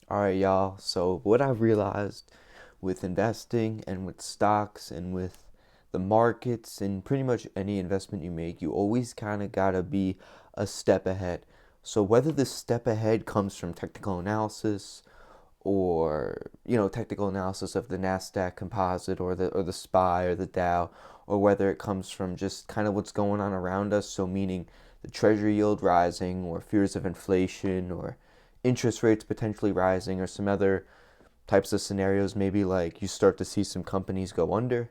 All right, y'all. So, what I've realized with investing and with stocks and with the markets and pretty much any investment you make, you always kind of got to be a step ahead. So, whether this step ahead comes from technical analysis or, technical analysis of the Nasdaq composite or the SPY or the Dow, or whether it comes from just kind of what's going on around us, so meaning the treasury yield rising or fears of inflation or interest rates potentially rising or some other types of scenarios, maybe like you start to see some companies go under.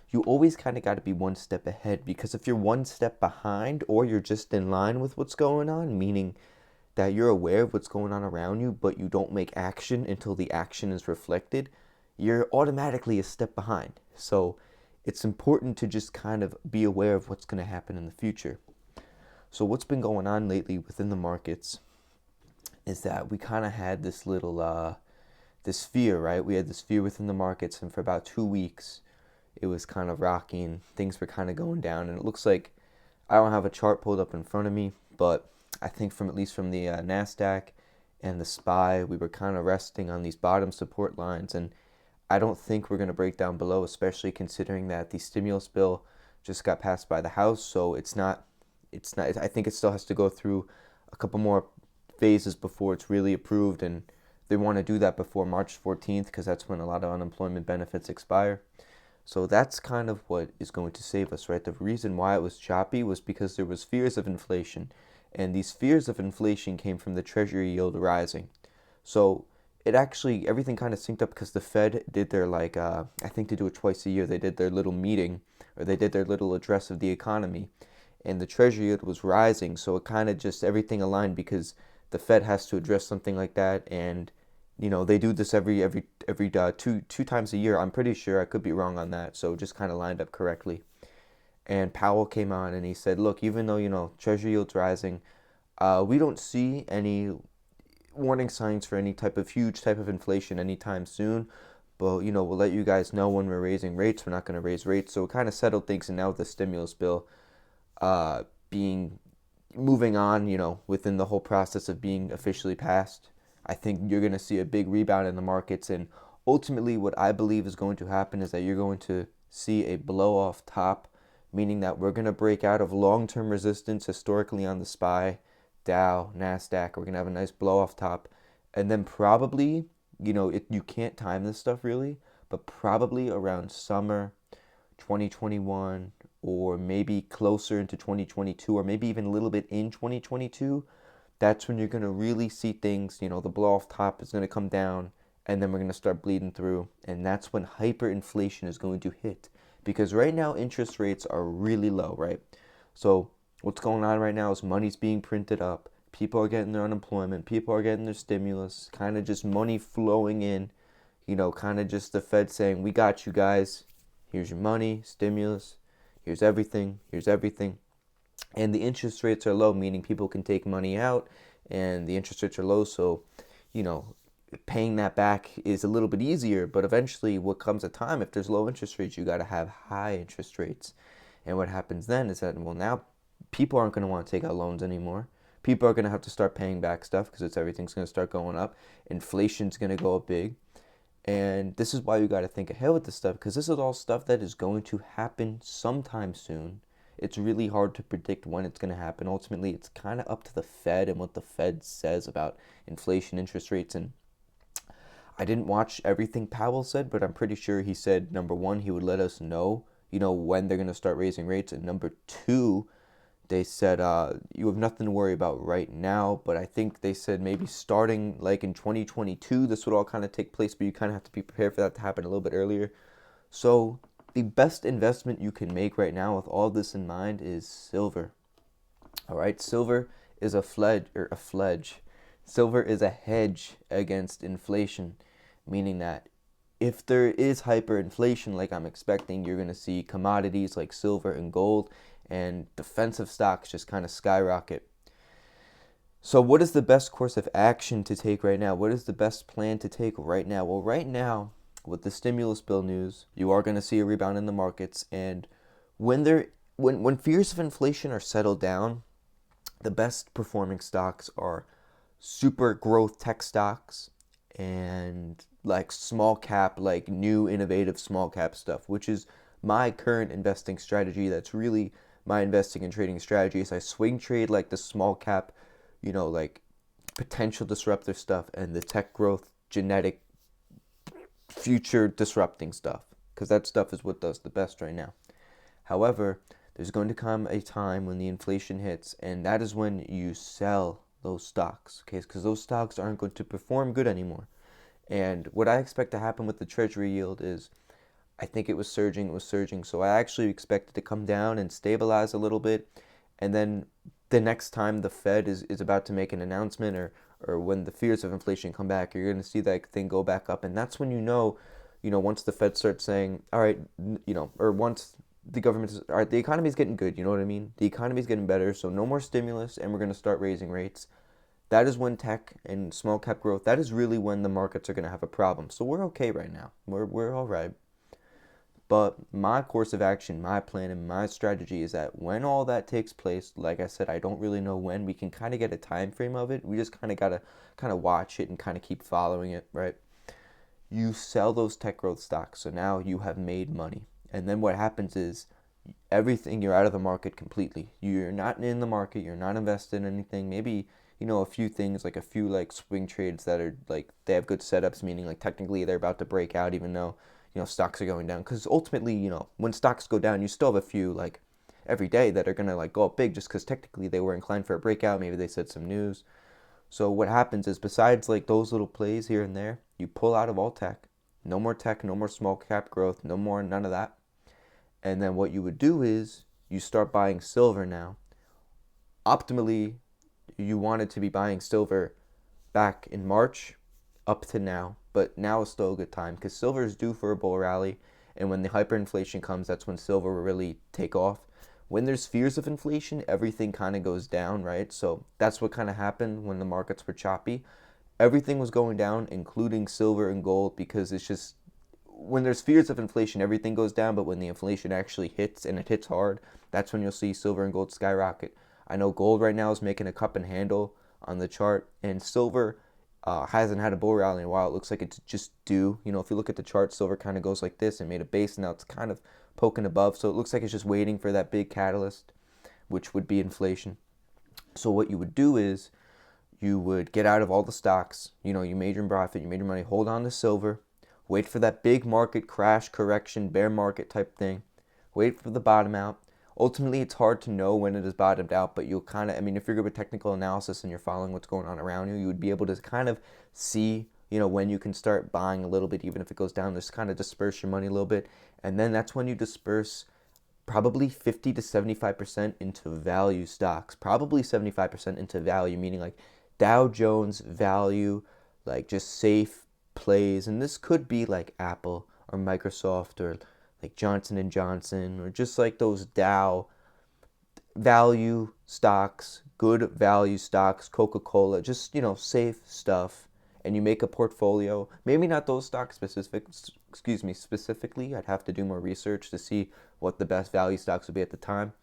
You always kind of got to be one step ahead, because if you're one step behind or you're just in line with what's going on, meaning that you're aware of what's going on around you, but you don't make action until the action is reflected, you're automatically a step behind. So it's important to just kind of be aware of what's going to happen in the future. So, what's been going on lately within the markets is that we kind of had this little this fear, right? We had this fear within the markets, and for about 2 weeks, it was kind of rocking. Things were kind of going down, and it looks like I don't have a chart pulled up in front of me, but I think from at least from the Nasdaq and the SPY, we were kind of resting on these bottom support lines, and I don't think we're going to break down below, especially considering that the stimulus bill just got passed by the House. So it's not. I think it still has to go through a couple more phases before it's really approved, and they want to do that before March 14th because that's when a lot of unemployment benefits expire. So that's kind of what is going to save us, right? The reason why it was choppy was because there was fears of inflation, and these fears of inflation came from the treasury yield rising. So it actually everything kind of synced up because the Fed did their I think they do it twice a year. They did their little meeting, or they did their little address of the economy, and the treasury yield was rising. So it kind of just everything aligned because the Fed has to address something like that, and they do this every two times a year. I'm pretty sure. I could be wrong on that. So it just kind of lined up correctly. And Powell came on and he said, "Look, even though treasury yields rising, we don't see any warning signs for any type of huge type of inflation anytime soon. But we'll let you guys know when we're raising rates. We're not going to raise rates." So it kind of settled things. And now with the stimulus bill being moving on, within the whole process of being officially passed, I think you're going to see a big rebound in the markets. And ultimately, what I believe is going to happen is that you're going to see a blow off top, meaning that we're going to break out of long term resistance historically on the SPY, Dow, NASDAQ. We're going to have a nice blow off top. And then probably, you can't time this stuff really, but probably around summer 2021, or maybe closer into 2022, or maybe even a little bit in 2022, that's when you're going to really see things. The blow off top is going to come down, and then we're going to start bleeding through. And that's when hyperinflation is going to hit. Because right now, interest rates are really low, right? So, what's going on right now is money's being printed up. People are getting their unemployment. People are getting their stimulus. Kind of just money flowing in. Kind of just the Fed saying, "We got you guys. Here's your money, stimulus. Here's everything. Here's everything." And the interest rates are low, meaning people can take money out, and the interest rates are low. So, you know, paying that back is a little bit easier. But eventually, what comes a time, if there's low interest rates, you got to have high interest rates. And what happens then is that, well, now people aren't going to want to take out loans anymore. People are going to have to start paying back stuff because everything's going to start going up. Inflation's going to go up big. And this is why you got to think ahead with this stuff, because this is all stuff that is going to happen sometime soon. It's really hard to predict when it's going to happen. Ultimately, it's kind of up to the Fed and what the Fed says about inflation, interest rates. And I didn't watch everything Powell said, but I'm pretty sure he said, number one, he would let us know, when they're going to start raising rates. And number two, they said you have nothing to worry about right now, but I think they said maybe starting like in 2022, this would all kind of take place, but you kind of have to be prepared for that to happen a little bit earlier. So the best investment you can make right now with all this in mind is silver. All right, silver is a fledge. Silver is a hedge against inflation, meaning that if there is hyperinflation like I'm expecting, you're going to see commodities like silver and gold and defensive stocks just kind of skyrocket. So, what is the best course of action to take right now? What is the best plan to take right now? Well, right now, with the stimulus bill news, you are going to see a rebound in the markets. And when fears of inflation are settled down, the best performing stocks are super growth tech stocks and like small cap, like new innovative small cap stuff, which is my current investing strategy. That's really my investing and trading strategy is I swing trade like the small cap, like potential disruptive stuff and the tech growth, genetic, future disrupting stuff, because that stuff is what does the best right now. However, there's going to come a time when the inflation hits, and that is when you sell those stocks, okay? Because those stocks aren't going to perform good anymore. And what I expect to happen with the treasury yield is I think it was surging. So I actually expect it to come down and stabilize a little bit. And then the next time the Fed is about to make an announcement, or when the fears of inflation come back, you're going to see that thing go back up. And that's when once the Fed starts saying, all right, or once the government says, all right, the economy's getting good, you know what I mean? The economy's getting better, so no more stimulus, and we're going to start raising rates. That is when tech and small cap growth, that is really when the markets are going to have a problem. So we're okay right now. We're all right. But my course of action, my plan, and my strategy is that when all that takes place, like I said, I don't really know when. We can kind of get a time frame of it. We just kind of got to kind of watch it and kind of keep following it, right? You sell those tech growth stocks. So now you have made money. And then what happens is everything, you're out of the market completely. You're not in the market. You're not invested in anything. Maybe, a few things, like a few like swing trades that are like they have good setups, meaning like technically they're about to break out even though stocks are going down, because ultimately when stocks go down you still have a few like every day that are going to like go up big just because technically they were inclined for a breakout, maybe they said some news. So what happens is besides like those little plays here and there, you pull out of all tech, no more small cap growth, no more none of that. And then what you would do is you start buying silver now. Optimally, you wanted to be buying silver back in March up to now, but now is still a good time because silver is due for a bull rally, and when the hyperinflation comes, that's when silver will really take off. When there's fears of inflation, everything kind of goes down, right? So that's what kind of happened when the markets were choppy. Everything was going down, including silver and gold, because it's just when there's fears of inflation, everything goes down, but when the inflation actually hits and it hits hard, that's when you'll see silver and gold skyrocket. I know gold right now is making a cup and handle on the chart, and silver hasn't had a bull rally in a while. It looks like it's just due. If you look at the chart, silver kind of goes like this and made a base, and now it's kind of poking above. So it looks like it's just waiting for that big catalyst, which would be inflation. So what you would do is you would get out of all the stocks. You made your profit, you made your money, hold on to silver, wait for that big market crash, correction, bear market type thing, wait for the bottom out. Ultimately, it's hard to know when it is bottomed out, but you'll kind of, if you're good with technical analysis and you're following what's going on around you, you would be able to kind of see, when you can start buying a little bit, even if it goes down, just kind of disperse your money a little bit. And then that's when you disperse probably 50 to 75% into value stocks, probably 75% into value, meaning like Dow Jones value, like just safe plays. And this could be like Apple or Microsoft or like Johnson and Johnson, or just like those Dow value stocks, good value stocks, Coca-Cola, just safe stuff. And you make a portfolio, maybe not those stocks specifically. I'd have to do more research to see what the best value stocks would be at the time.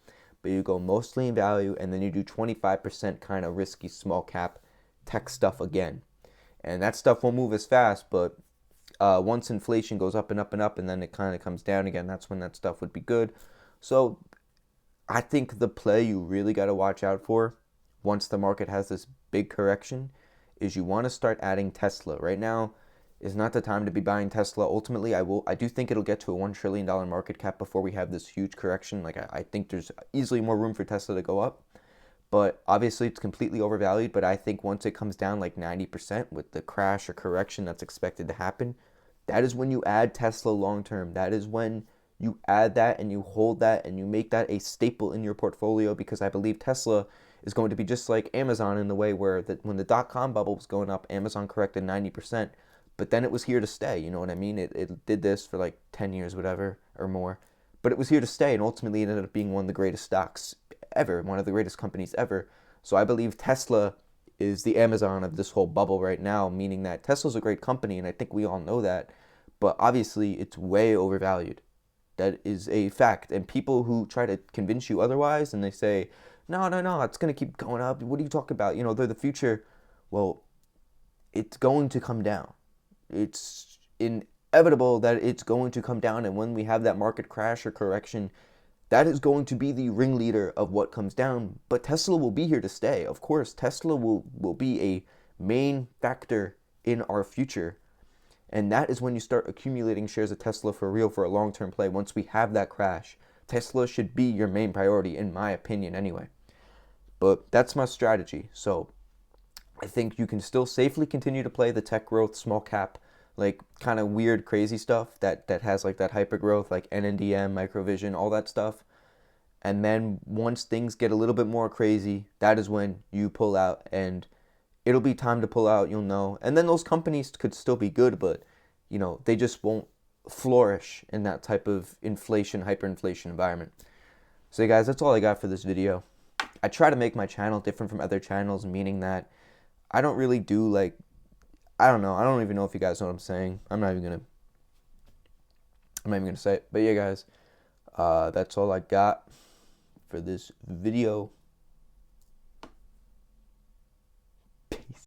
But you go mostly in value, and then you do 25% kind of risky small cap tech stuff again. And that stuff won't move as fast, but once inflation goes up and up and up, and then it kind of comes down again, that's when that stuff would be good. So I think the play you really got to watch out for once the market has this big correction is you want to start adding Tesla. Right now is not the time to be buying Tesla. Ultimately, I do think it'll get to a $1 trillion market cap before we have this huge correction. Like I think there's easily more room for Tesla to go up. But obviously it's completely overvalued. But I think once it comes down like 90% with the crash or correction that's expected to happen, that is when you add Tesla long term. That is when you add that and you hold that and you make that a staple in your portfolio, because I believe Tesla is going to be just like Amazon in the way where when the dot-com bubble was going up, Amazon corrected 90%, but then it was here to stay, you know what I mean? It did this for like 10 years, whatever, or more, but it was here to stay, and ultimately it ended up being one of the greatest stocks ever, one of the greatest companies ever. So I believe Tesla is the Amazon of this whole bubble right now, meaning that Tesla's a great company, and I think we all know that, but obviously it's way overvalued. That is a fact. And people who try to convince you otherwise, and they say, no, it's going to keep going up. What are you talking about? They're the future. Well, it's going to come down. It's inevitable that it's going to come down, and when we have that market crash or correction, that is going to be the ringleader of what comes down. But Tesla will be here to stay. Of course, Tesla will be a main factor in our future. And that is when you start accumulating shares of Tesla for real for a long-term play. Once we have that crash, Tesla should be your main priority, in my opinion, anyway. But that's my strategy. So I think you can still safely continue to play the tech growth, small cap, like kind of weird, crazy stuff that has like that hyper growth, like NNDM, Microvision, all that stuff. And then once things get a little bit more crazy, that is when you pull out, and it'll be time to pull out, you'll know. And then those companies could still be good, but they just won't flourish in that type of inflation, hyperinflation environment. So guys, that's all I got for this video. I try to make my channel different from other channels, meaning that I don't really do like, I don't know. I don't even know if you guys know what I'm saying. I'm not even gonna say it. But yeah, guys, that's all I got for this video.